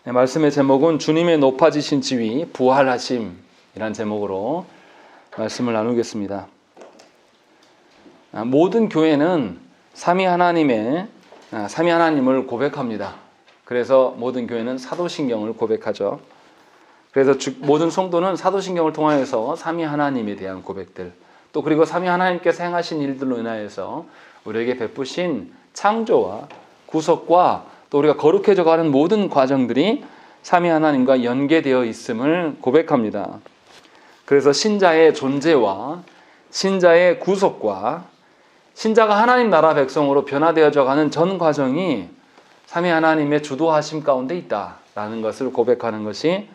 네, 말씀의 제목은 주님의 높아지신 지위 부활하심이란 제목으로 말씀을 나누겠습니다. 모든 교회는 삼위 하나님을 고백합니다. 그래서 모든 교회는 사도신경을 고백하죠. 그래서 모든 성도는 사도신경을 통하여서 삼위 하나님에 대한 고백들, 또 그리고 삼위 하나님께서 행하신 일들로 인하여서 우리에게 베푸신 창조와 구속과 또 우리가 거룩해져 가는 모든 과정들이 삼위 하나님과 연계되어 있음을 고백합니다. 그래서 신자의 존재와 신자의 구속과 신자가 하나님 나라 백성으로 변화되어져 가는 전 과정이 삼위 하나님의 주도하심 가운데 있다라는 것을 고백하는 것이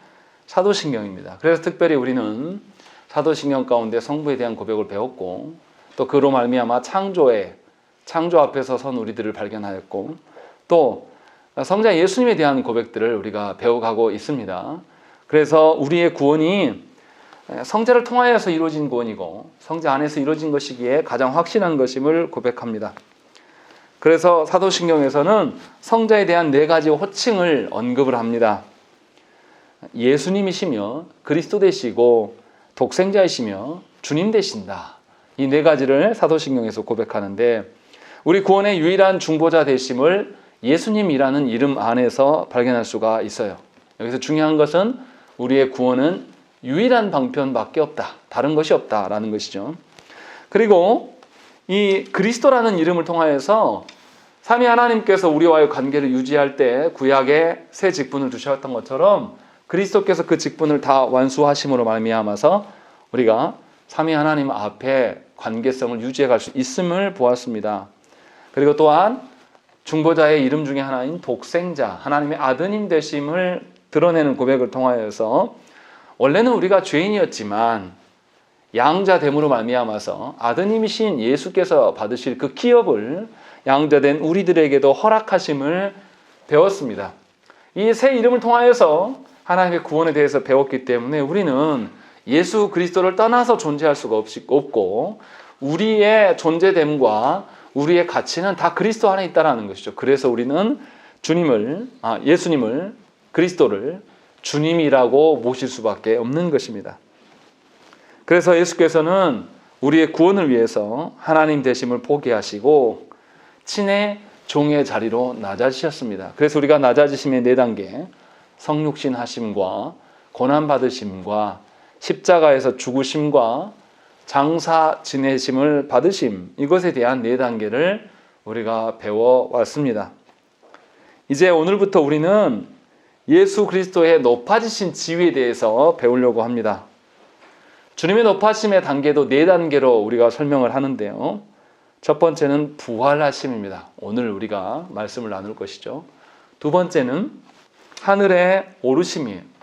사도신경입니다. 그래서 특별히 우리는 사도신경 가운데 성부에 대한 고백을 배웠고, 또 그로 말미암아 창조 앞에서 선 우리들을 발견하였고, 또 성자 예수님에 대한 고백들을 우리가 배워가고 있습니다. 그래서 우리의 구원이 성자를 통하여서 이루어진 구원이고 성자 안에서 이루어진 것이기에 가장 확신한 것임을 고백합니다. 그래서 사도신경에서는 성자에 대한 4가지 호칭을 언급을 합니다. 예수님이시며 그리스도 되시고 독생자이시며 주님 되신다. 이 4가지를 사도신경에서 고백하는데, 우리 구원의 유일한 중보자 되심을 예수님이라는 이름 안에서 발견할 수가 있어요. 여기서 중요한 것은 우리의 구원은 유일한 방편밖에 없다, 다른 것이 없다라는 것이죠. 그리고 이 그리스도라는 이름을 통하여서 삼위 하나님께서 우리와의 관계를 유지할 때 구약에 새 직분을 주셨던 것처럼 그리스도께서 그 직분을 다 완수하심으로 말미암아서 우리가 삼위 하나님 앞에 관계성을 유지해 갈 수 있음을 보았습니다. 그리고 또한 중보자의 이름 중에 하나인 독생자, 하나님의 아드님 되심을 드러내는 고백을 통하여서 원래는 우리가 죄인이었지만 양자됨으로 말미암아서 아드님이신 예수께서 받으실 그 기업을 양자된 우리들에게도 허락하심을 배웠습니다. 이 새 이름을 통하여서 하나님의 구원에 대해서 배웠기 때문에 우리는 예수 그리스도를 떠나서 존재할 수가 없고, 우리의 존재됨과 우리의 가치는 다 그리스도 안에 있다는 것이죠. 그래서 우리는 예수님을, 그리스도를 주님이라고 모실 수밖에 없는 것입니다. 그래서 예수께서는 우리의 구원을 위해서 하나님 되심을 포기하시고 친히 종의 자리로 낮아지셨습니다. 그래서 우리가 낮아지심의 4단계, 성육신 하심과 고난받으심과 십자가에서 죽으심과 장사 지내심을 받으심, 이것에 대한 4단계를 우리가 배워왔습니다. 이제 오늘부터 우리는 예수 그리스도의 높아지신 지위에 대해서 배우려고 합니다. 주님의 높아짐의 단계도 4단계로 우리가 설명을 하는데요. 첫 번째는 부활하심입니다. 오늘 우리가 말씀을 나눌 것이죠. 두 번째는 하늘에 오르심이에요.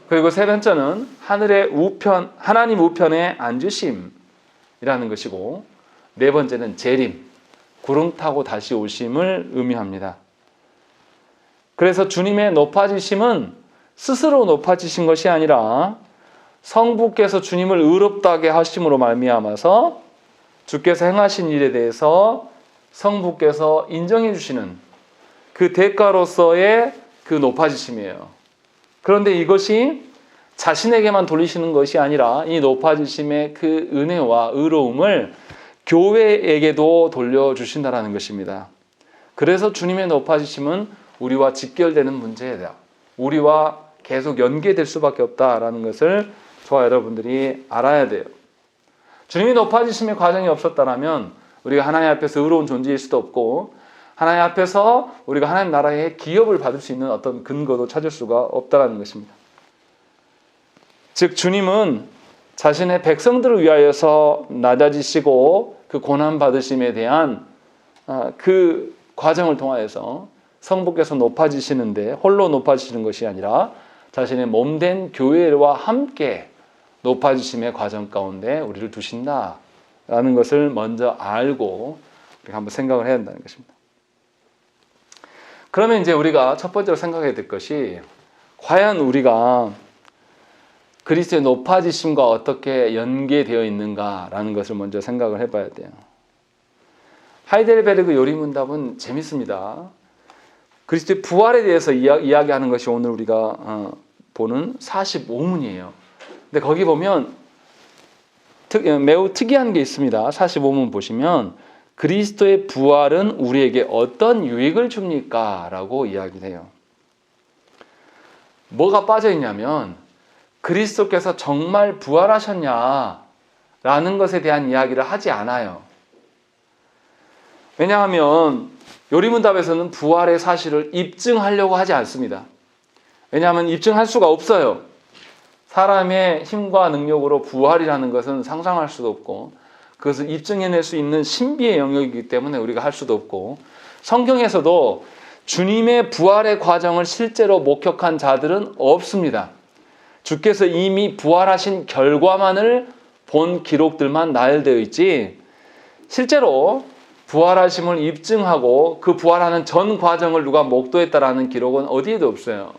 그리고 세 번째는 하나님 우편에 앉으심이라는 것이고, 4번째는 재림, 구름 타고 다시 오심을 의미합니다. 그래서 주님의 높아지심은 스스로 높아지신 것이 아니라 성부께서 주님을 의롭다게 하심으로 말미암아서 주께서 행하신 일에 대해서 성부께서 인정해 주시는 그 대가로서의 그 높아지심이에요. 그런데 이것이 자신에게만 돌리시는 것이 아니라 이 높아지심의 그 은혜와 의로움을 교회에게도 돌려주신다는 것입니다. 그래서 주님의 높아지심은 우리와 직결되는 문제다, 우리와 계속 연계될 수밖에 없다라는 것을 저와 여러분들이 알아야 돼요. 주님이 높아지심의 과정이 없었다면 우리가 하나님 앞에서 의로운 존재일 수도 없고, 하나님 앞에서 우리가 하나님 나라의 기업을 받을 수 있는 어떤 근거도 찾을 수가 없다는 것입니다. 즉 주님은 자신의 백성들을 위하여서 낮아지시고 그 고난받으심에 대한 그 과정을 통하여서 성부께서 높아지시는데 홀로 높아지시는 것이 아니라 자신의 몸된 교회와 함께 높아지심의 과정 가운데 우리를 두신다라는 것을 먼저 알고 우리가 한번 생각을 해야 한다는 것입니다. 그러면 이제 우리가 첫 번째로 생각해야 될 것이, 과연 우리가 그리스도의 높아지심과 어떻게 연계되어 있는가라는 것을 먼저 생각을 해봐야 돼요. 하이델베르그 요리문답은 재밌습니다. 그리스도의 부활에 대해서 이야기하는 것이 오늘 우리가 보는 45문이에요. 근데 거기 보면 매우 특이한 게 있습니다. 45문 보시면 그리스도의 부활은 우리에게 어떤 유익을 줍니까? 라고 이야기를 해요. 뭐가 빠져 있냐면 그리스도께서 정말 부활하셨냐? 라는 것에 대한 이야기를 하지 않아요. 왜냐하면 요리문답에서는 부활의 사실을 입증하려고 하지 않습니다. 왜냐하면 입증할 수가 없어요. 사람의 힘과 능력으로 부활이라는 것은 상상할 수도 없고 그것을 입증해낼 수 있는 신비의 영역이기 때문에 우리가 할 수도 없고 성경에서도 주님의 부활의 과정을 실제로 목격한 자들은 없습니다. 주께서 이미 부활하신 결과만을 본 기록들만 나열되어 있지 실제로 부활하심을 입증하고 그 부활하는 전 과정을 누가 목도했다라는 기록은 어디에도 없어요.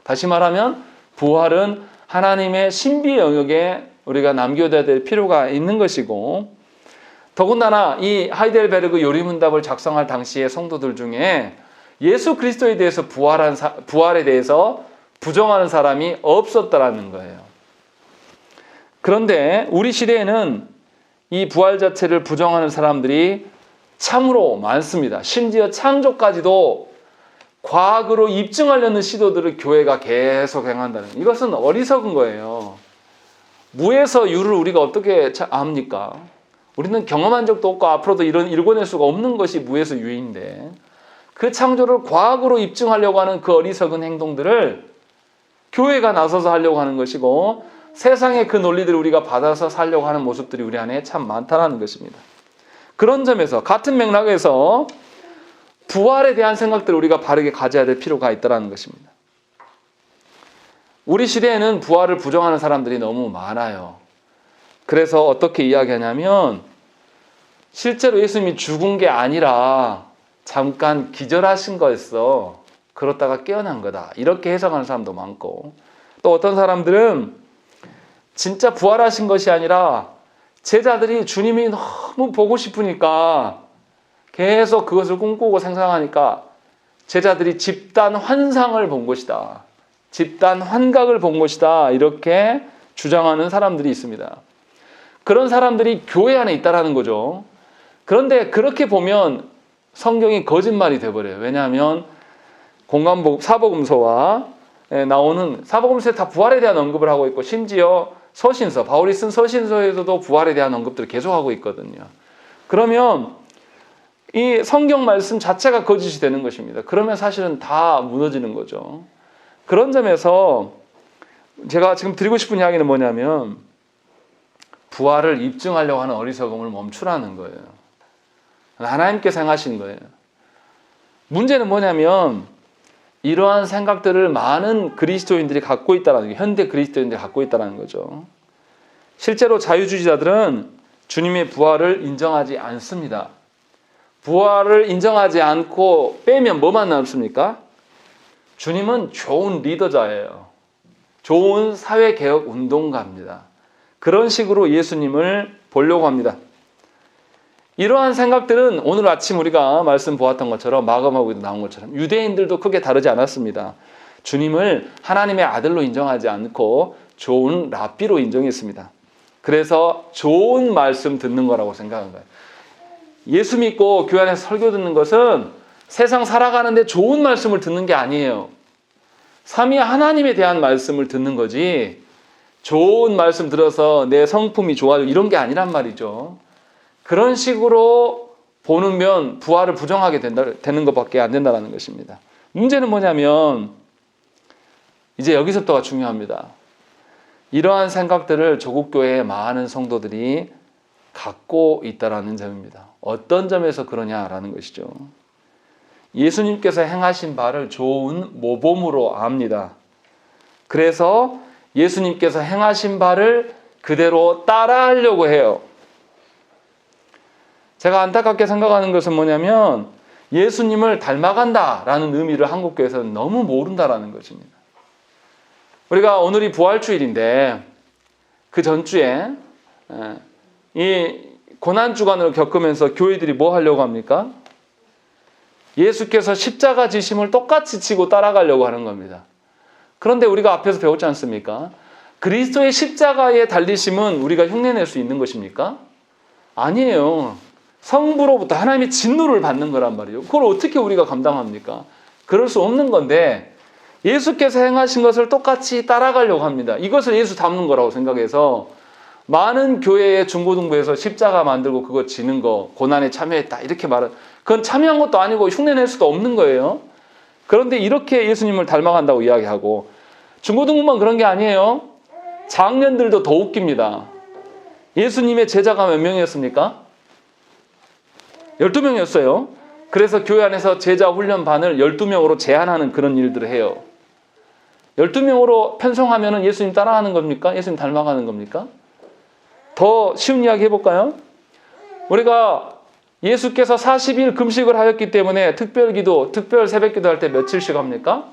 다시 말하면 부활은 하나님의 신비 영역에 우리가 남겨둬야 될 필요가 있는 것이고 더군다나 이 하이델베르그 요리문답을 작성할 당시의 성도들 중에 예수 그리스도에 대해서 부활에 대해서 부정하는 사람이 없었다라는 거예요. 그런데 우리 시대에는 이 부활 자체를 부정하는 사람들이 참으로 많습니다. 심지어 창조까지도 과학으로 입증하려는 시도들을 교회가 계속 행한다는 이것은 어리석은 거예요. 무에서 유를 우리가 어떻게 압니까? 우리는 경험한 적도 없고 앞으로도 일궈낼 수가 없는 것이 무에서 유인데 그 창조를 과학으로 입증하려고 하는 그 어리석은 행동들을 교회가 나서서 하려고 하는 것이고 세상의 그 논리들을 우리가 받아서 살려고 하는 모습들이 우리 안에 참 많다는 것입니다. 그런 점에서 같은 맥락에서 부활에 대한 생각들을 우리가 바르게 가져야 될 필요가 있다는 것입니다. 우리 시대에는 부활을 부정하는 사람들이 너무 많아요. 그래서 어떻게 이야기하냐면 실제로 예수님이 죽은 게 아니라 잠깐 기절하신 거였어. 그렇다가 깨어난 거다. 이렇게 해석하는 사람도 많고 또 어떤 사람들은 진짜 부활하신 것이 아니라 제자들이 주님이 너무 보고 싶으니까 계속 그것을 꿈꾸고 상상하니까 제자들이 집단 환상을 본 것이다. 집단 환각을 본 것이다. 이렇게 주장하는 사람들이 있습니다. 그런 사람들이 교회 안에 있다라는 거죠. 그런데 그렇게 보면 성경이 거짓말이 돼버려요. 왜냐하면 사복음서와 나오는 사복음서에 다 부활에 대한 언급을 하고 있고 심지어 서신서, 바울이 쓴 서신서에서도 부활에 대한 언급들을 계속하고 있거든요. 그러면 이 성경 말씀 자체가 거짓이 되는 것입니다. 그러면 사실은 다 무너지는 거죠. 그런 점에서 제가 지금 드리고 싶은 이야기는 뭐냐면 부활을 입증하려고 하는 어리석음을 멈추라는 거예요. 하나님께서 행하신 거예요. 문제는 뭐냐면 이러한 생각들을 많은 그리스도인들이 갖고 있다는 게 현대 그리스도인들이 갖고 있다는 거죠. 실제로 자유주의자들은 주님의 부활을 인정하지 않습니다. 부활을 인정하지 않고 빼면 뭐만 남습니까? 주님은 좋은 리더자예요. 좋은 사회개혁 운동가입니다. 그런 식으로 예수님을 보려고 합니다. 이러한 생각들은 오늘 아침 우리가 말씀 보았던 것처럼 마감하고도 나온 것처럼 유대인들도 크게 다르지 않았습니다. 주님을 하나님의 아들로 인정하지 않고 좋은 랍비로 인정했습니다. 그래서 좋은 말씀 듣는 거라고 생각한 거예요. 예수 믿고 교회 안에서 설교 듣는 것은 세상 살아가는데 좋은 말씀을 듣는 게 아니에요. 삼위 하나님에 대한 말씀을 듣는 거지 좋은 말씀 들어서 내 성품이 좋아지고 이런 게 아니란 말이죠. 그런 식으로 보면 부활을 부정하게 되는 것밖에 안 된다는 것입니다. 문제는 뭐냐면 이제 여기서부터가 중요합니다. 이러한 생각들을 조국교회의 많은 성도들이 갖고 있다는 점입니다. 어떤 점에서 그러냐라는 것이죠. 예수님께서 행하신 바를 좋은 모범으로 압니다. 그래서 예수님께서 행하신 바를 그대로 따라하려고 해요. 제가 안타깝게 생각하는 것은 뭐냐면 예수님을 닮아간다라는 의미를 한국교회에서는 너무 모른다라는 것입니다. 우리가 오늘이 부활주일인데 그 전주에 이 고난주간을 겪으면서 교회들이 뭐 하려고 합니까? 예수께서 십자가 지심을 똑같이 지고 따라가려고 하는 겁니다. 그런데 우리가 앞에서 배웠지 않습니까? 그리스도의 십자가의 달리심은 우리가 흉내낼 수 있는 것입니까? 아니에요. 성부로부터 하나님의 진노를 받는 거란 말이에요. 그걸 어떻게 우리가 감당합니까? 그럴 수 없는 건데 예수께서 행하신 것을 똑같이 따라가려고 합니다. 이것을 예수 닮는 거라고 생각해서 많은 교회의 중고등부에서 십자가 만들고 그거 지는 거, 고난에 참여했다 이렇게 말은, 그건 참여한 것도 아니고 흉내낼 수도 없는 거예요. 그런데 이렇게 예수님을 닮아간다고 이야기하고, 중고등부만 그런 게 아니에요. 장년들도 더 웃깁니다. 예수님의 제자가 몇 명이었습니까? 12명이었어요. 그래서 교회 안에서 제자 훈련반을 12명으로 제한하는 그런 일들을 해요. 12명으로 편성하면 예수님 따라가는 겁니까? 예수님 닮아가는 겁니까? 더 쉬운 이야기 해볼까요? 우리가 예수께서 40일 금식을 하였기 때문에 특별기도, 특별 새벽기도 할 때 며칠씩 합니까?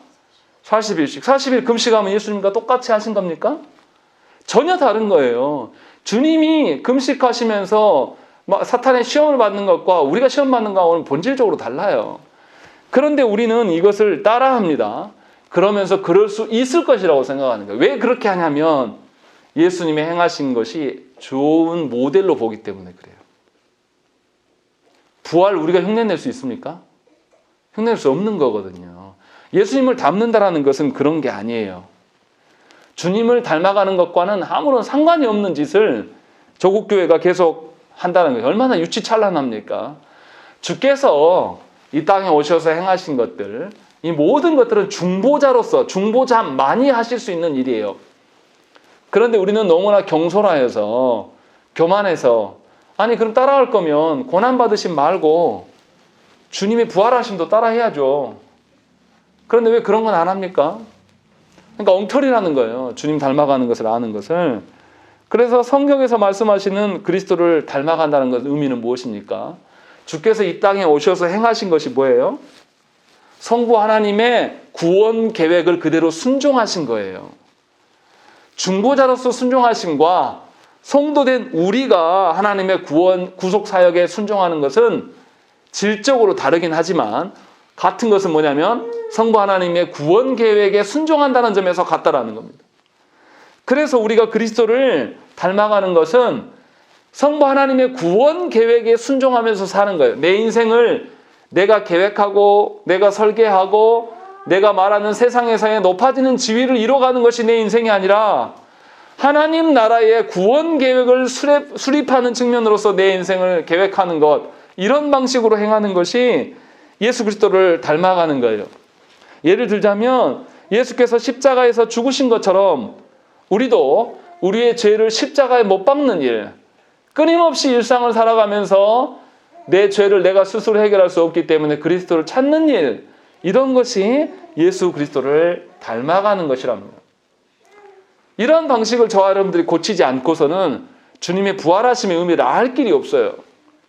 40일씩. 40일 금식하면 예수님과 똑같이 하신 겁니까? 전혀 다른 거예요. 주님이 금식하시면서 사탄의 시험을 받는 것과 우리가 시험 받는 것과는 본질적으로 달라요. 그런데 우리는 이것을 따라합니다. 그러면서 그럴 수 있을 것이라고 생각하는 거예요. 왜 그렇게 하냐면 예수님의 행하신 것이 좋은 모델로 보기 때문에 그래요. 부활 우리가 흉내낼 수 있습니까? 흉내낼 수 없는 거거든요. 예수님을 닮는다라는 것은 그런 게 아니에요. 주님을 닮아가는 것과는 아무런 상관이 없는 짓을 조국 교회가 계속 한다는 거예요. 얼마나 유치찬란합니까? 주께서 이 땅에 오셔서 행하신 것들, 이 모든 것들은 중보자로서 중보자만이 하실 수 있는 일이에요. 그런데 우리는 너무나 경솔하여서 교만해서, 아니 그럼 따라할 거면 고난받으심 말고 주님의 부활하심도 따라해야죠. 그런데 왜 그런 건 안 합니까? 그러니까 엉터리라는 거예요. 주님 닮아가는 것을 아는 것을. 그래서 성경에서 말씀하시는 그리스도를 닮아간다는 것 의미는 무엇입니까? 주께서 이 땅에 오셔서 행하신 것이 뭐예요? 성부 하나님의 구원 계획을 그대로 순종하신 거예요. 중보자로서 순종하심과 성도된 우리가 하나님의 구속 사역에 순종하는 것은 질적으로 다르긴 하지만 같은 것은 뭐냐면 성부 하나님의 구원 계획에 순종한다는 점에서 같다라는 겁니다. 그래서 우리가 그리스도를 닮아가는 것은 성부 하나님의 구원 계획에 순종하면서 사는 거예요. 내 인생을 내가 계획하고 내가 설계하고 내가 말하는 세상에서의 높아지는 지위를 이뤄가는 것이 내 인생이 아니라 하나님 나라의 구원 계획을 수립하는 측면으로서 내 인생을 계획하는 것, 이런 방식으로 행하는 것이 예수 그리스도를 닮아가는 거예요. 예를 들자면 예수께서 십자가에서 죽으신 것처럼 우리도 우리의 죄를 십자가에 못 박는 일, 끊임없이 일상을 살아가면서 내 죄를 내가 스스로 해결할 수 없기 때문에 그리스도를 찾는 일, 이런 것이 예수 그리스도를 닮아가는 것이랍니다. 이런 방식을 저와 여러분들이 고치지 않고서는 주님의 부활하심의 의미를 알 길이 없어요.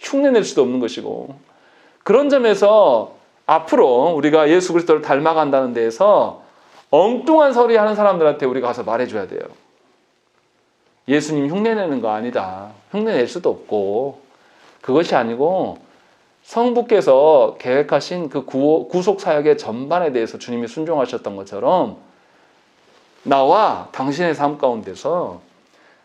흉내낼 수도 없는 것이고. 그런 점에서 앞으로 우리가 예수 그리스도를 닮아간다는 데에서 엉뚱한 소리 하는 사람들한테 우리가 가서 말해줘야 돼요. 예수님 흉내내는 거 아니다. 흉내낼 수도 없고, 그것이 아니고 성부께서 계획하신 그 구속 사역의 전반에 대해서 주님이 순종하셨던 것처럼 나와 당신의 삶 가운데서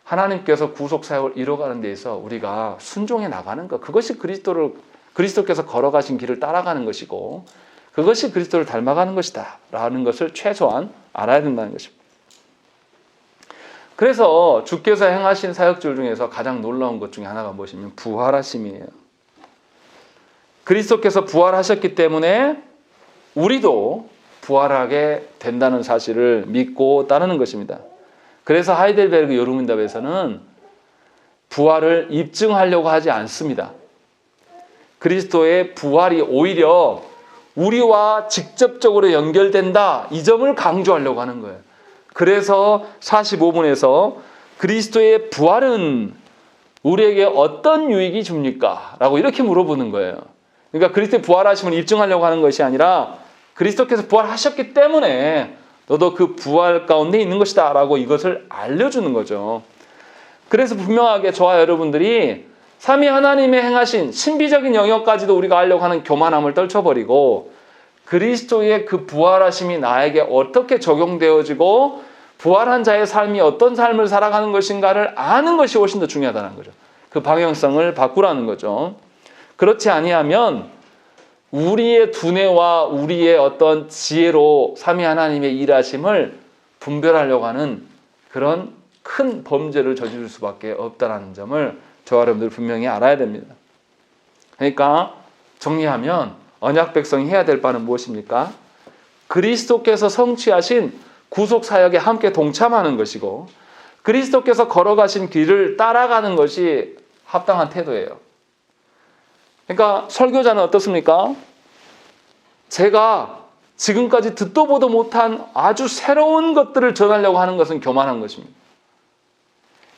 하나님께서 구속 사역을 이뤄가는 데에서 우리가 순종해 나가는 것, 그것이 그리스도께서 걸어가신 길을 따라가는 것이고 그것이 그리스도를 닮아가는 것이다 라는 것을 최소한 알아야 된다는 것입니다. 그래서 주께서 행하신 사역들 중에서 가장 놀라운 것 중에 하나가 무엇이냐면 부활하심이에요. 그리스도께서 부활하셨기 때문에 우리도 부활하게 된다는 사실을 믿고 따르는 것입니다. 그래서 하이델베르그 요르문답에서는 부활을 입증하려고 하지 않습니다. 그리스도의 부활이 오히려 우리와 직접적으로 연결된다, 이 점을 강조하려고 하는 거예요. 그래서 45분에서 그리스도의 부활은 우리에게 어떤 유익이 줍니까? 라고 이렇게 물어보는 거예요. 그러니까 그리스도의 부활하심을 입증하려고 하는 것이 아니라 그리스도께서 부활하셨기 때문에 너도 그 부활 가운데 있는 것이다 라고 이것을 알려주는 거죠. 그래서 분명하게 저와 여러분들이 삼위 하나님의 행하신 신비적인 영역까지도 우리가 알려고 하는 교만함을 떨쳐버리고 그리스도의 그 부활하심이 나에게 어떻게 적용되어지고 부활한 자의 삶이 어떤 삶을 살아가는 것인가를 아는 것이 훨씬 더 중요하다는 거죠. 그 방향성을 바꾸라는 거죠. 그렇지 아니하면 우리의 두뇌와 우리의 어떤 지혜로 삼위 하나님의 일하심을 분별하려고 하는 그런 큰 범죄를 저지를 수밖에 없다는 점을 저와 여러분들 분명히 알아야 됩니다. 그러니까 정리하면 언약 백성이 해야 될 바는 무엇입니까? 그리스도께서 성취하신 구속 사역에 함께 동참하는 것이고 그리스도께서 걸어가신 길을 따라가는 것이 합당한 태도예요. 그러니까 설교자는 어떻습니까? 제가 지금까지 듣도 보도 못한 아주 새로운 것들을 전하려고 하는 것은 교만한 것입니다.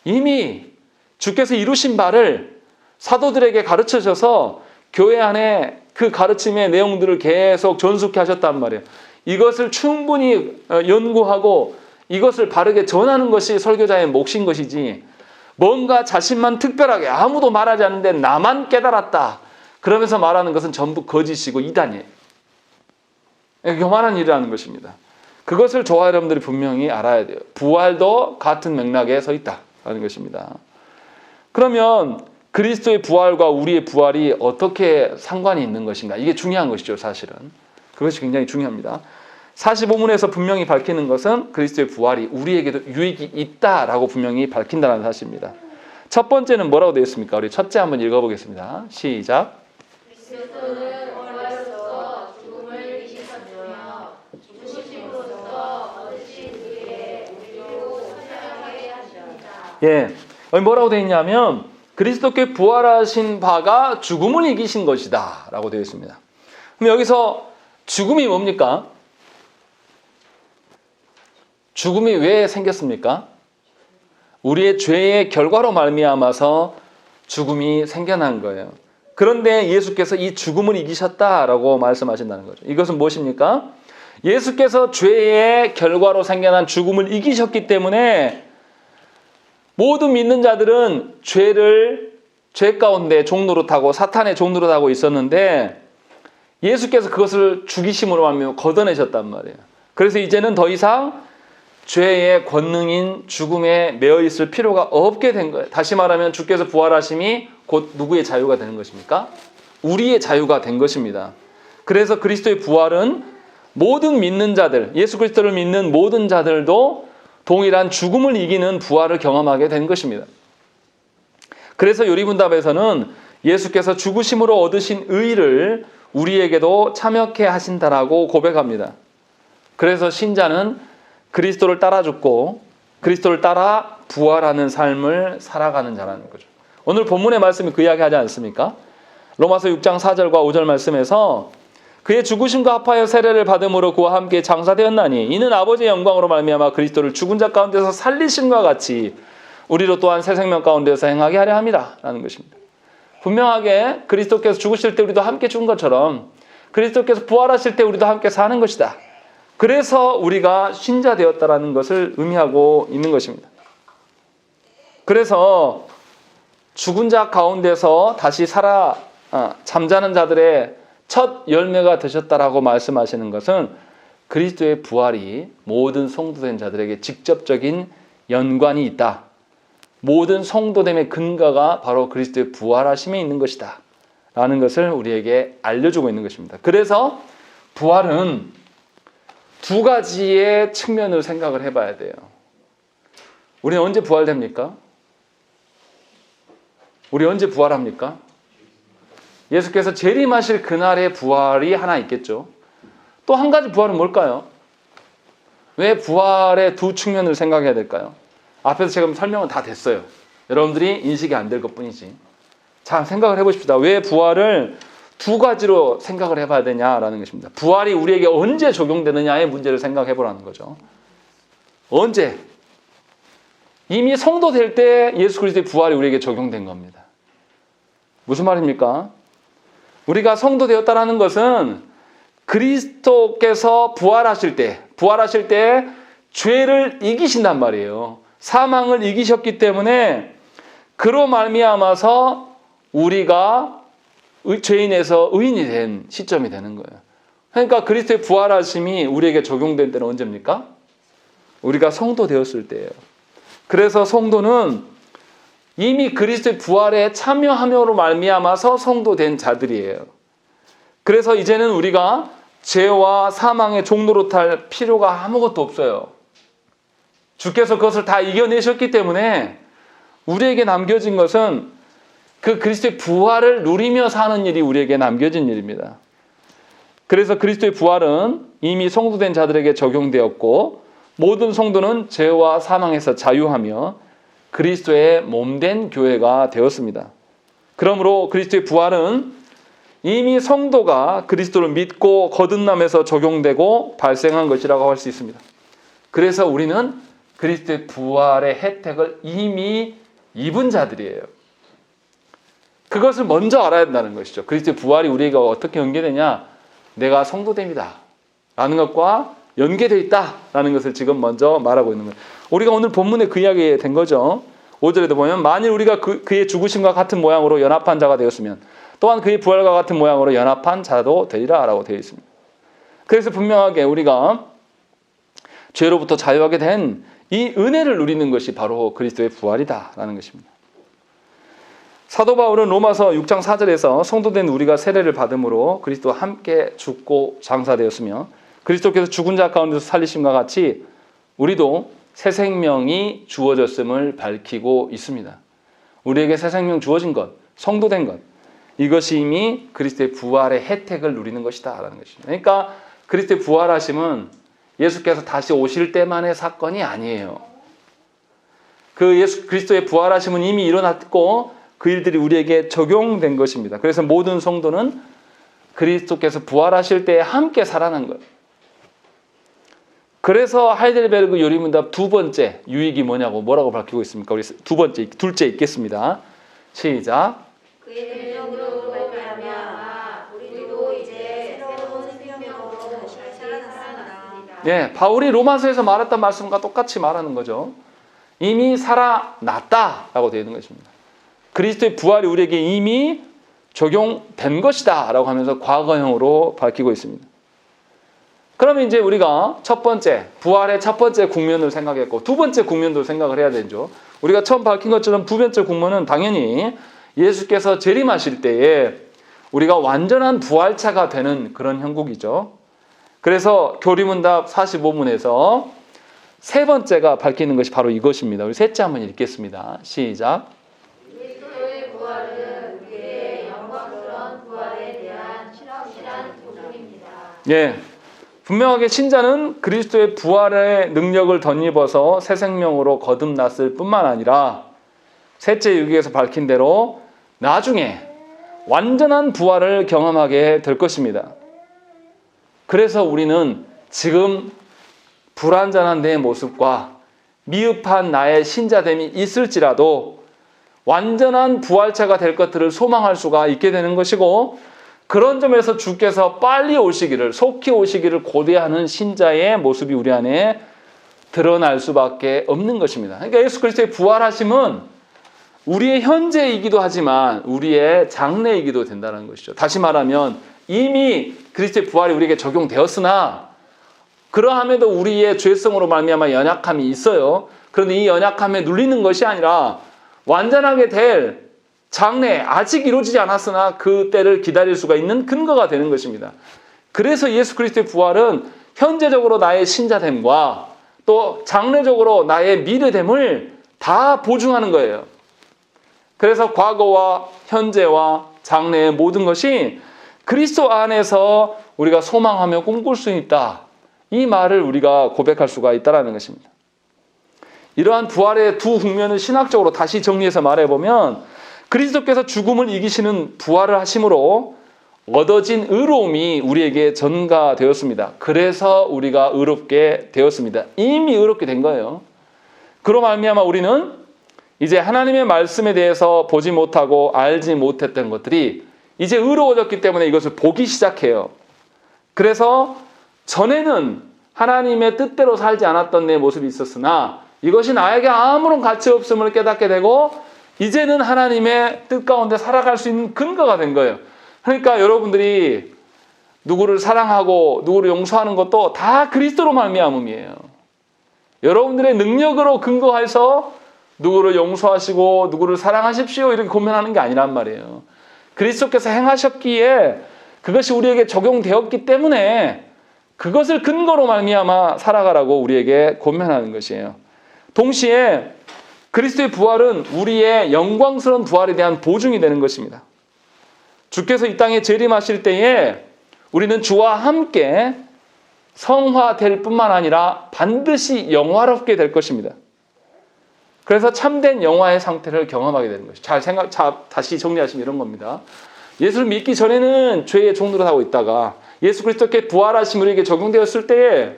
이미 주께서 이루신 바를 사도들에게 가르쳐셔서 교회 안에 그 가르침의 내용들을 계속 전수케 하셨단 말이에요. 이것을 충분히 연구하고 이것을 바르게 전하는 것이 설교자의 몫인 것이지 뭔가 자신만 특별하게 아무도 말하지 않는데 나만 깨달았다 그러면서 말하는 것은 전부 거짓이고 이단이에요. 교만한 일이라는 것입니다. 그것을 저와 여러분들이 분명히 알아야 돼요. 부활도 같은 맥락에 서 있다는 것입니다. 그러면 그리스도의 부활과 우리의 부활이 어떻게 상관이 있는 것인가? 이게 중요한 것이죠, 사실은. 그것이 굉장히 중요합니다. 45문에서 분명히 밝히는 것은 그리스도의 부활이 우리에게도 유익이 있다라고 분명히 밝힌다는 사실입니다. 첫 번째는 뭐라고 되어 있습니까? 우리 첫째 한번 읽어보겠습니다. 시작. 그리스도는 부활로서 죽음을 이기셨으며 죽으심으로써 얻으신 의에 우리로 참여하게 하십니다. 예, 여기 뭐라고 되어 있냐면 그리스도께 부활하신 바가 죽음을 이기신 것이다 라고 되어 있습니다. 그럼 여기서 죽음이 뭡니까? 죽음이 왜 생겼습니까? 우리의 죄의 결과로 말미암아서 죽음이 생겨난 거예요. 그런데 예수께서 이 죽음을 이기셨다라고 말씀하신다는 거죠. 이것은 무엇입니까? 예수께서 죄의 결과로 생겨난 죽음을 이기셨기 때문에 모든 믿는 자들은 죄 가운데 종노릇하고 사탄의 종노릇하고 있었는데 예수께서 그것을 죽이심으로 말미암아 걷어내셨단 말이에요. 그래서 이제는 더 이상 죄의 권능인 죽음에 매여 있을 필요가 없게 된 거예요. 다시 말하면 주께서 부활하심이 곧 누구의 자유가 되는 것입니까? 우리의 자유가 된 것입니다. 그래서 그리스도의 부활은 모든 믿는 자들, 예수 그리스도를 믿는 모든 자들도 동일한 죽음을 이기는 부활을 경험하게 된 것입니다. 그래서 요리분답에서는 예수께서 죽으심으로 얻으신 의를 우리에게도 참여케 하신다라고 고백합니다. 그래서 신자는 그리스도를 따라 죽고 그리스도를 따라 부활하는 삶을 살아가는 자라는 거죠. 오늘 본문의 말씀이 그 이야기 하지 않습니까? 로마서 6장 4절과 5절 말씀에서 그의 죽으심과 합하여 세례를 받음으로 그와 함께 장사되었나니 이는 아버지의 영광으로 말미암아 그리스도를 죽은 자 가운데서 살리심과 같이 우리로 또한 새 생명 가운데서 행하게 하려 함이라 라는 것입니다. 분명하게 그리스도께서 죽으실 때 우리도 함께 죽은 것처럼 그리스도께서 부활하실 때 우리도 함께 사는 것이다. 그래서 우리가 신자 되었다라는 것을 의미하고 있는 것입니다. 그래서 죽은 자 가운데서 다시 잠자는 자들의 첫 열매가 되셨다라고 말씀하시는 것은 그리스도의 부활이 모든 성도된 자들에게 직접적인 연관이 있다. 모든 성도됨의 근거가 바로 그리스도의 부활하심에 있는 것이다 라는 것을 우리에게 알려주고 있는 것입니다. 그래서 부활은 두 가지의 측면을 생각을 해봐야 돼요. 우리는 언제 부활됩니까? 우리 언제 부활합니까? 예수께서 재림하실 그날의 부활이 하나 있겠죠. 또 한 가지 부활은 뭘까요? 왜 부활의 두 측면을 생각해야 될까요? 앞에서 제가 설명은 다 됐어요. 여러분들이 인식이 안 될 것뿐이지. 자, 생각을 해보십시다. 왜 부활을 두 가지로 생각을 해봐야 되냐라는 것입니다. 부활이 우리에게 언제 적용되느냐의 문제를 생각해 보라는 거죠. 언제? 이미 성도 될 때 예수 그리스도의 부활이 우리에게 적용된 겁니다. 무슨 말입니까? 우리가 성도 되었다라는 것은 그리스도께서 부활하실 때 죄를 이기신단 말이에요. 사망을 이기셨기 때문에 그로 말미암아서 우리가 죄인에서 의인이 된 시점이 되는 거예요. 그러니까 그리스도의 부활하심이 우리에게 적용된 때는 언제입니까? 우리가 성도 되었을 때예요. 그래서 성도는 이미 그리스도의 부활에 참여함으로 말미암아서 성도 된 자들이에요. 그래서 이제는 우리가 죄와 사망의 종로로 탈 필요가 아무것도 없어요. 주께서 그것을 다 이겨내셨기 때문에 우리에게 남겨진 것은 그 그리스도의 부활을 누리며 사는 일이 우리에게 남겨진 일입니다. 그래서 그리스도의 부활은 이미 성도된 자들에게 적용되었고 모든 성도는 죄와 사망에서 자유하며 그리스도의 몸된 교회가 되었습니다. 그러므로 그리스도의 부활은 이미 성도가 그리스도를 믿고 거듭남에서 적용되고 발생한 것이라고 할 수 있습니다. 그래서 우리는 그리스도의 부활의 혜택을 이미 입은 자들이에요. 그것을 먼저 알아야 된다는 것이죠. 그리스도의 부활이 우리에게 어떻게 연계되냐? 내가 성도됨이다 라는 것과 연계되어 있다라는 것을 지금 먼저 말하고 있는 거예요. 우리가 오늘 본문에 그 이야기 된 거죠. 5절에도 보면 만일 우리가 그의 죽으심과 같은 모양으로 연합한 자가 되었으면 또한 그의 부활과 같은 모양으로 연합한 자도 되리라 라고 되어 있습니다. 그래서 분명하게 우리가 죄로부터 자유하게 된 이 은혜를 누리는 것이 바로 그리스도의 부활이다라는 것입니다. 사도 바울은 로마서 6장 4절에서 성도된 우리가 세례를 받음으로 그리스도와 함께 죽고 장사되었으며 그리스도께서 죽은 자 가운데서 살리심과 같이 우리도 새 생명이 주어졌음을 밝히고 있습니다. 우리에게 새 생명 주어진 것, 성도된 것, 이것이 이미 그리스도의 부활의 혜택을 누리는 것이다 라는 것입니다. 그러니까 그리스도의 부활하심은 예수께서 다시 오실 때만의 사건이 아니에요. 그 예수 그리스도의 부활하심은 이미 일어났고 그 일들이 우리에게 적용된 것입니다. 그래서 모든 성도는 그리스도께서 부활하실 때에 함께 살아난 것. 그래서 하이델베르그 요리문답 두 번째 유익이 뭐라고 밝히고 있습니까? 우리 둘째 읽겠습니다. 시작. 그의 능력으로 말미암아 우리도 이제 새로운 생명으로 다시 살아났습니다. 네, 바울이 로마서에서 말했던 말씀과 똑같이 말하는 거죠. 이미 살아났다라고 되어 있는 것입니다. 그리스도의 부활이 우리에게 이미 적용된 것이다 라고 하면서 과거형으로 밝히고 있습니다. 그러면 이제 우리가 첫 번째, 부활의 첫 번째 국면을 생각했고 두 번째 국면도 생각을 해야 되죠. 우리가 처음 밝힌 것처럼 두 번째 국면은 당연히 예수께서 재림하실 때에 우리가 완전한 부활차가 되는 그런 형국이죠. 그래서 교리문답 45문에서 세 번째가 밝히는 것이 바로 이것입니다. 우리 셋째 한번 읽겠습니다. 시작. 그리스도의 부활은 우리의 영광스러운 부활에 대한 확실한 보증입니다. 예, 분명하게 신자는 그리스도의 부활의 능력을 덧입어서 새 생명으로 거듭났을 뿐만 아니라 셋째 유기에서 밝힌 대로 나중에 완전한 부활을 경험하게 될 것입니다. 그래서 우리는 지금 불완전한 내 모습과 미흡한 나의 신자됨이 있을지라도 완전한 부활체가 될 것들을 소망할 수가 있게 되는 것이고 그런 점에서 주께서 빨리 오시기를 속히 오시기를 고대하는 신자의 모습이 우리 안에 드러날 수밖에 없는 것입니다. 그러니까 예수 그리스도의 부활하심은 우리의 현재이기도 하지만 우리의 장래이기도 된다는 것이죠. 다시 말하면 이미 그리스도의 부활이 우리에게 적용되었으나 그러함에도 우리의 죄성으로 말미암아 연약함이 있어요. 그런데 이 연약함에 눌리는 것이 아니라 완전하게 될 장래, 아직 이루어지지 않았으나 그 때를 기다릴 수가 있는 근거가 되는 것입니다. 그래서 예수 그리스도의 부활은 현재적으로 나의 신자됨과 또 장래적으로 나의 미래됨을 다 보증하는 거예요. 그래서 과거와 현재와 장래의 모든 것이 그리스도 안에서 우리가 소망하며 꿈꿀 수 있다. 이 말을 우리가 고백할 수가 있다는 것입니다. 이러한 부활의 두 국면을 신학적으로 다시 정리해서 말해보면 그리스도께서 죽음을 이기시는 부활을 하심으로 얻어진 의로움이 우리에게 전가되었습니다. 그래서 우리가 의롭게 되었습니다. 이미 의롭게 된 거예요. 그로 말미암아 우리는 이제 하나님의 말씀에 대해서 보지 못하고 알지 못했던 것들이 이제 의로워졌기 때문에 이것을 보기 시작해요. 그래서 전에는 하나님의 뜻대로 살지 않았던 내 모습이 있었으나 이것이 나에게 아무런 가치 없음을 깨닫게 되고 이제는 하나님의 뜻 가운데 살아갈 수 있는 근거가 된 거예요. 그러니까 여러분들이 누구를 사랑하고 누구를 용서하는 것도 다 그리스도로 말미암음이에요. 여러분들의 능력으로 근거해서 누구를 용서하시고 누구를 사랑하십시오 이렇게 고면하는 게 아니란 말이에요. 그리스도께서 행하셨기에 그것이 우리에게 적용되었기 때문에 그것을 근거로 말미암아 살아가라고 우리에게 권면하는 것이에요. 동시에 그리스도의 부활은 우리의 영광스러운 부활에 대한 보증이 되는 것입니다. 주께서 이 땅에 재림하실 때에 우리는 주와 함께 성화될 뿐만 아니라 반드시 영화롭게 될 것입니다. 그래서 참된 영화의 상태를 경험하게 되는 것이죠. 다시 정리하시면 이런 겁니다. 예수를 믿기 전에는 죄의 종노릇 하고 있다가 예수 그리스도께 부활하심 우리에게 적용되었을 때에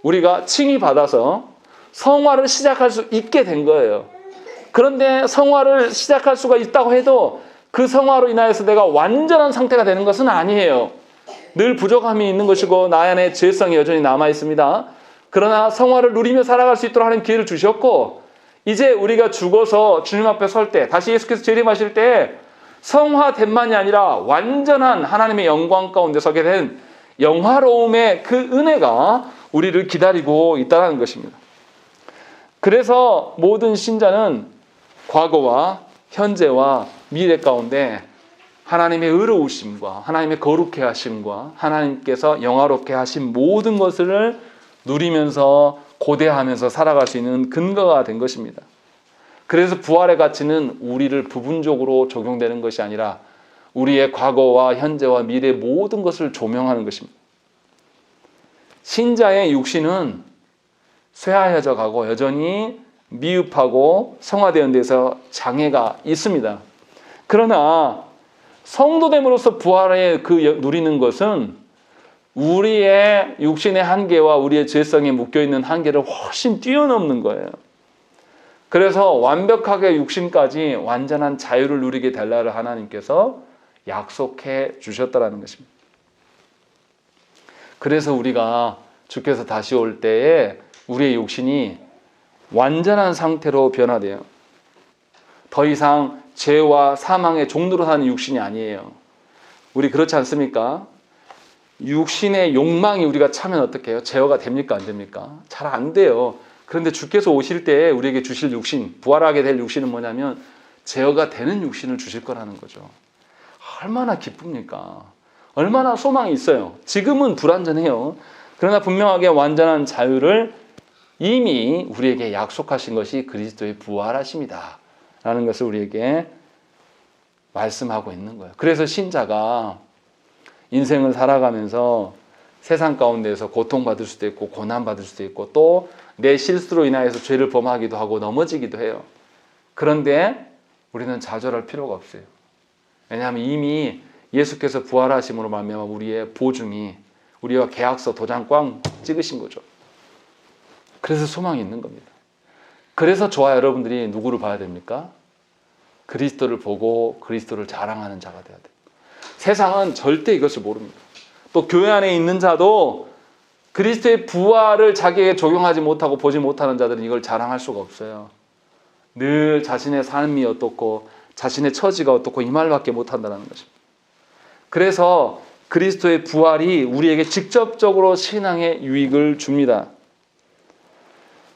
우리가 칭의 받아서 성화를 시작할 수 있게 된 거예요. 그런데 성화를 시작할 수가 있다고 해도 그 성화로 인하여서 내가 완전한 상태가 되는 것은 아니에요. 늘 부족함이 있는 것이고 나 안에 죄성이 여전히 남아 있습니다. 그러나 성화를 누리며 살아갈 수 있도록 하나님 기회를 주셨고 이제 우리가 죽어서 주님 앞에 설 때 다시 예수께서 재림하실 때 성화됨만이 아니라 완전한 하나님의 영광 가운데 서게 된 영화로움의 그 은혜가 우리를 기다리고 있다는 것입니다. 그래서 모든 신자는 과거와 현재와 미래 가운데 하나님의 의로우심과 하나님의 거룩해 하심과 하나님께서 영화롭게 하신 모든 것을 누리면서 고대하면서 살아갈 수 있는 근거가 된 것입니다. 그래서 부활의 가치는 우리를 부분적으로 적용되는 것이 아니라 우리의 과거와 현재와 미래 모든 것을 조명하는 것입니다. 신자의 육신은 쇠하여져 가고 여전히 미흡하고 성화되는 데서 장애가 있습니다. 그러나 성도됨으로써 부활에 누리는 것은 우리의 육신의 한계와 우리의 죄성에 묶여있는 한계를 훨씬 뛰어넘는 거예요. 그래서 완벽하게 육신까지 완전한 자유를 누리게 되려를 하나님께서 약속해 주셨다는 것입니다. 그래서 우리가 주께서 다시 올 때에 우리의 육신이 완전한 상태로 변화돼요. 더 이상 죄와 사망의 종로로 사는 육신이 아니에요. 우리 그렇지 않습니까? 육신의 욕망이 우리가 차면 어떻게 해요? 제어가 됩니까? 안 됩니까? 잘 안 돼요. 그런데 주께서 오실 때 우리에게 주실 육신, 부활하게 될 육신은 뭐냐면 제어가 되는 육신을 주실 거라는 거죠. 얼마나 기쁩니까? 얼마나 소망이 있어요. 지금은 불완전해요. 그러나 분명하게 완전한 자유를 이미 우리에게 약속하신 것이 그리스도의 부활하심이다 라는 것을 우리에게 말씀하고 있는 거예요. 그래서 신자가 인생을 살아가면서 세상 가운데서 고통받을 수도 있고 고난받을 수도 있고 또 내 실수로 인하여서 죄를 범하기도 하고 넘어지기도 해요. 그런데 우리는 좌절할 필요가 없어요. 왜냐하면 이미 예수께서 부활하심으로 말미암아 우리의 보증이 우리와 계약서 도장 꽝 찍으신 거죠. 그래서 소망이 있는 겁니다. 그래서 저와 여러분들이 누구를 봐야 됩니까? 그리스도를 보고 그리스도를 자랑하는 자가 돼야 돼요. 세상은 절대 이것을 모릅니다. 또 교회 안에 있는 자도 그리스도의 부활을 자기에게 적용하지 못하고 보지 못하는 자들은 이걸 자랑할 수가 없어요. 늘 자신의 삶이 어떻고 자신의 처지가 어떻고 이 말밖에 못한다는 것입니다. 그래서 그리스도의 부활이 우리에게 직접적으로 신앙의 유익을 줍니다.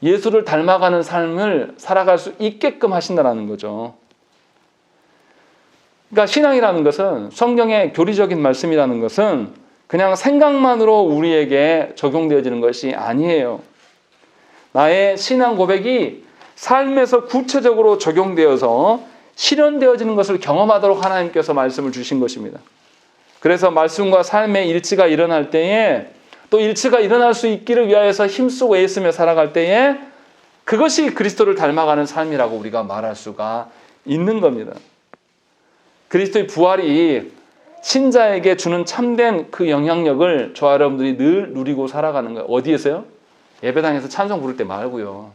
예수를 닮아가는 삶을 살아갈 수 있게끔 하신다는 거죠. 그러니까 신앙이라는 것은 성경의 교리적인 말씀이라는 것은 그냥 생각만으로 우리에게 적용되어지는 것이 아니에요. 나의 신앙 고백이 삶에서 구체적으로 적용되어서 실현되어지는 것을 경험하도록 하나님께서 말씀을 주신 것입니다. 그래서 말씀과 삶의 일치가 일어날 때에 또 일치가 일어날 수 있기를 위하여서 힘쓰고 애쓰며 살아갈 때에 그것이 그리스도를 닮아가는 삶이라고 우리가 말할 수가 있는 겁니다. 그리스도의 부활이 신자에게 주는 참된 그 영향력을 저와 여러분들이 늘 누리고 살아가는 거예요. 어디에서요? 예배당에서 찬송 부를 때 말고요.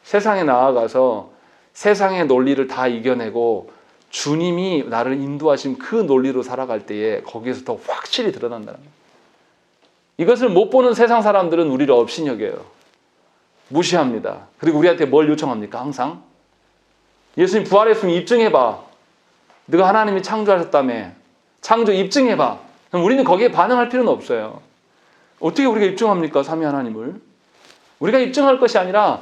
세상에 나아가서 세상의 논리를 다 이겨내고 주님이 나를 인도하신 그 논리로 살아갈 때에 거기에서 더 확실히 드러난다는 거예요. 이것을 못 보는 세상 사람들은 우리를 업신여겨요. 무시합니다. 그리고 우리한테 뭘 요청합니까? 항상 예수님 부활했으면 입증해봐. 네가 하나님이 창조하셨다며. 창조 입증해봐. 그럼 우리는 거기에 반응할 필요는 없어요. 어떻게 우리가 입증합니까? 삼위 하나님을. 우리가 입증할 것이 아니라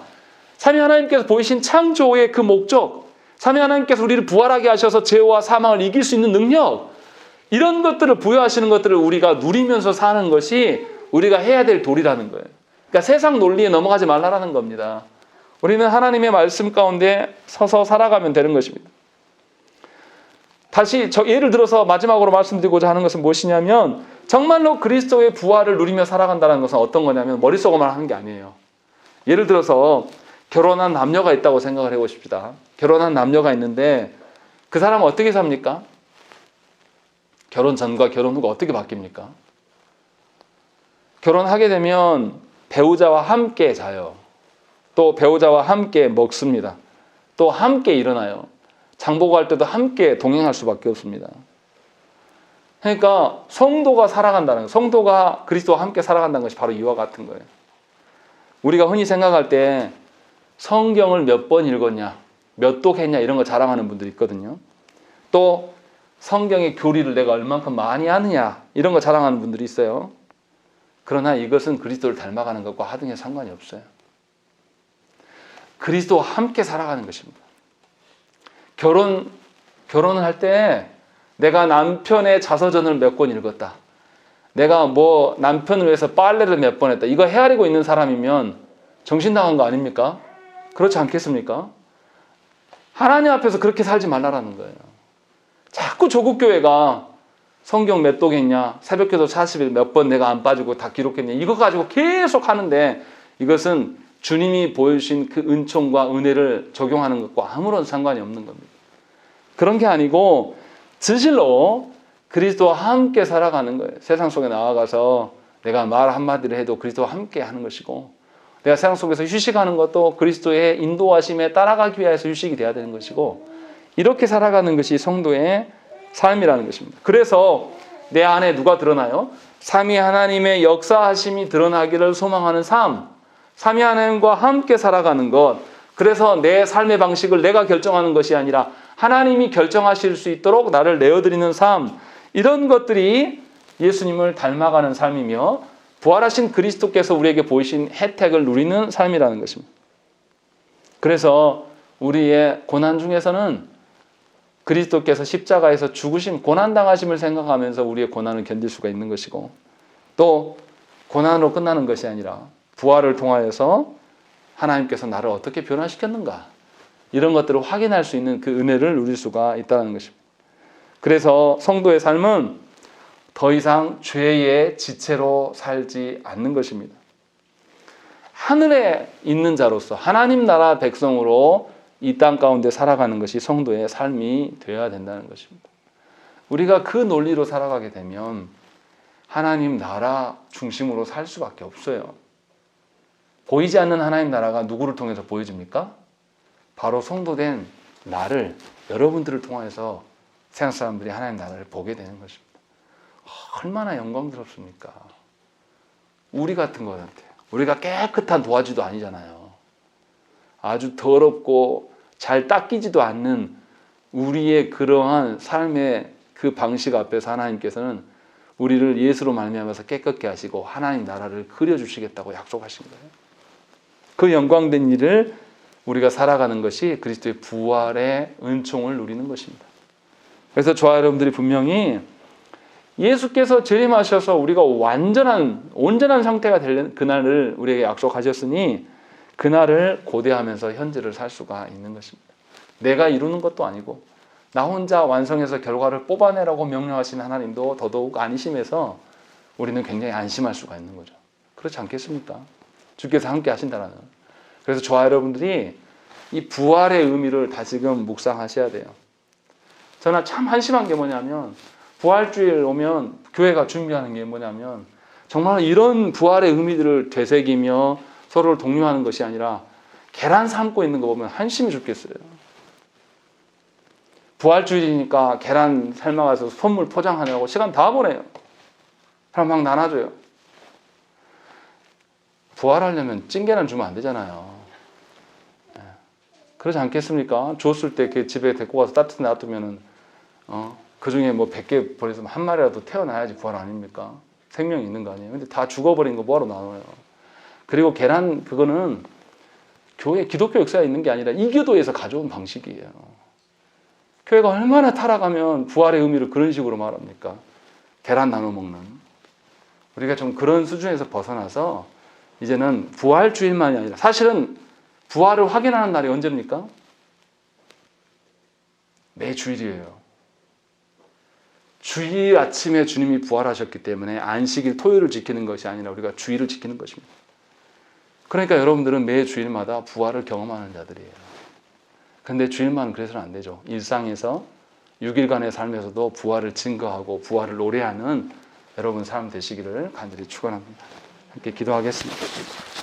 삼위 하나님께서 보이신 창조의 그 목적, 삼위 하나님께서 우리를 부활하게 하셔서 죄와 사망을 이길 수 있는 능력, 이런 것들을 부여하시는 것들을 우리가 누리면서 사는 것이 우리가 해야 될 도리라는 거예요. 그러니까 세상 논리에 넘어가지 말라라는 겁니다. 우리는 하나님의 말씀 가운데 서서 살아가면 되는 것입니다. 다시 예를 들어서 마지막으로 말씀드리고자 하는 것은 무엇이냐면, 정말로 그리스도의 부활을 누리며 살아간다는 것은 어떤 거냐면 머릿속으로만 하는 게 아니에요. 예를 들어서 결혼한 남녀가 있다고 생각을 해보십시다. 결혼한 남녀가 있는데 그 사람은 어떻게 삽니까? 결혼 전과 결혼 후가 어떻게 바뀝니까? 결혼하게 되면 배우자와 함께 자요. 또 배우자와 함께 먹습니다. 또 함께 일어나요. 장보고 할 때도 함께 동행할 수밖에 없습니다. 그러니까 성도가 살아간다는, 성도가 그리스도와 함께 살아간다는 것이 바로 이와 같은 거예요. 우리가 흔히 생각할 때 성경을 몇 번 읽었냐, 몇 독했냐 이런 거 자랑하는 분들이 있거든요. 또 성경의 교리를 내가 얼만큼 많이 아느냐 이런 거 자랑하는 분들이 있어요. 그러나 이것은 그리스도를 닮아가는 것과 하등의 상관이 없어요. 그리스도와 함께 살아가는 것입니다. 결혼을 할 때 내가 남편의 자서전을 몇 권 읽었다, 내가 뭐 남편을 위해서 빨래를 몇 번 했다, 이거 헤아리고 있는 사람이면 정신 나간 거 아닙니까? 그렇지 않겠습니까? 하나님 앞에서 그렇게 살지 말라라는 거예요. 자꾸 조국교회가 성경 몇 독했냐, 새벽기도 40일 몇 번 내가 안 빠지고 다 기록했냐, 이거 가지고 계속 하는데 이것은 주님이 보여주신 그 은총과 은혜를 적용하는 것과 아무런 상관이 없는 겁니다. 그런 게 아니고 진실로 그리스도와 함께 살아가는 거예요. 세상 속에 나아가서 내가 말 한마디를 해도 그리스도와 함께 하는 것이고, 내가 세상 속에서 휴식하는 것도 그리스도의 인도하심에 따라가기 위해서 휴식이 돼야 되는 것이고, 이렇게 살아가는 것이 성도의 삶이라는 것입니다. 그래서 내 안에 누가 드러나요? 삼위 하나님의 역사하심이 드러나기를 소망하는 삶, 삼위 하나님과 함께 살아가는 것. 그래서 내 삶의 방식을 내가 결정하는 것이 아니라 하나님이 결정하실 수 있도록 나를 내어드리는 삶, 이런 것들이 예수님을 닮아가는 삶이며 부활하신 그리스도께서 우리에게 보이신 혜택을 누리는 삶이라는 것입니다. 그래서 우리의 고난 중에서는 그리스도께서 십자가에서 죽으심, 고난당하심을 생각하면서 우리의 고난을 견딜 수가 있는 것이고, 또 고난으로 끝나는 것이 아니라 부활을 통하여서 하나님께서 나를 어떻게 변화시켰는가, 이런 것들을 확인할 수 있는 그 은혜를 누릴 수가 있다는 것입니다. 그래서 성도의 삶은 더 이상 죄의 지체로 살지 않는 것입니다. 하늘에 있는 자로서 하나님 나라 백성으로 이 땅 가운데 살아가는 것이 성도의 삶이 되어야 된다는 것입니다. 우리가 그 논리로 살아가게 되면 하나님 나라 중심으로 살 수밖에 없어요. 보이지 않는 하나님 나라가 누구를 통해서 보여집니까? 바로 성도된 나를, 여러분들을 통해서 세상 사람들이 하나님 나라를 보게 되는 것입니다. 얼마나 영광스럽습니까? 우리 같은 것한테, 우리가 깨끗한 도화지도 아니잖아요. 아주 더럽고 잘 닦이지도 않는 우리의 그러한 삶의 그 방식 앞에서 하나님께서는 우리를 예수로 말미암아서 깨끗게 하시고 하나님 나라를 그려주시겠다고 약속하신 거예요. 그 영광된 일을 우리가 살아가는 것이 그리스도의 부활의 은총을 누리는 것입니다. 그래서 저와 여러분들이 분명히 예수께서 재림하셔서 우리가 온전한 상태가 될 그날을 우리에게 약속하셨으니 그날을 고대하면서 현재를 살 수가 있는 것입니다. 내가 이루는 것도 아니고 나 혼자 완성해서 결과를 뽑아내라고 명령하신 하나님도 더더욱 아니심에서 우리는 굉장히 안심할 수가 있는 거죠. 그렇지 않겠습니까? 주께서 함께 하신다는. 그래서 저와 여러분들이 이 부활의 의미를 다시금 묵상하셔야 돼요. 저는 참 한심한 게 뭐냐면, 부활주일 오면 교회가 준비하는 게 뭐냐면 정말 이런 부활의 의미들을 되새기며 서로를 독려하는 것이 아니라 계란 삶고 있는 거 보면 한심히 죽겠어요. 부활주일이니까 계란 삶아가서 선물 포장하느라고 시간 다 보내요. 사람 막 나눠줘요. 부활하려면 찐계란 주면 안 되잖아요. 그러지 않겠습니까? 주었을 때 그 집에 데리고 가서 따뜻히 놔두면은 그 중에 뭐 100개 버려서 한 마리라도 태어나야지 부활 아닙니까? 생명이 있는 거 아니에요? 근데 다 죽어버린 거 뭐하러 나눠요? 그리고 계란 그거는 교회 기독교 역사에 있는 게 아니라 이교도에서 가져온 방식이에요. 교회가 얼마나 타락하면 부활의 의미를 그런 식으로 말합니까? 계란 나눠 먹는. 우리가 좀 그런 수준에서 벗어나서 이제는 부활 주일만이 아니라 사실은 부활을 확인하는 날이 언제입니까? 매 주일이에요. 주일 아침에 주님이 부활하셨기 때문에 안식일 토요일을 지키는 것이 아니라 우리가 주일을 지키는 것입니다. 그러니까 여러분들은 매 주일마다 부활을 경험하는 자들이에요. 근데 주일만 그래서는 안 되죠. 일상에서 6일간의 삶에서도 부활을 증거하고 부활을 노래하는 여러분 삶 되시기를 간절히 축원합니다. 함께 기도하겠습니다.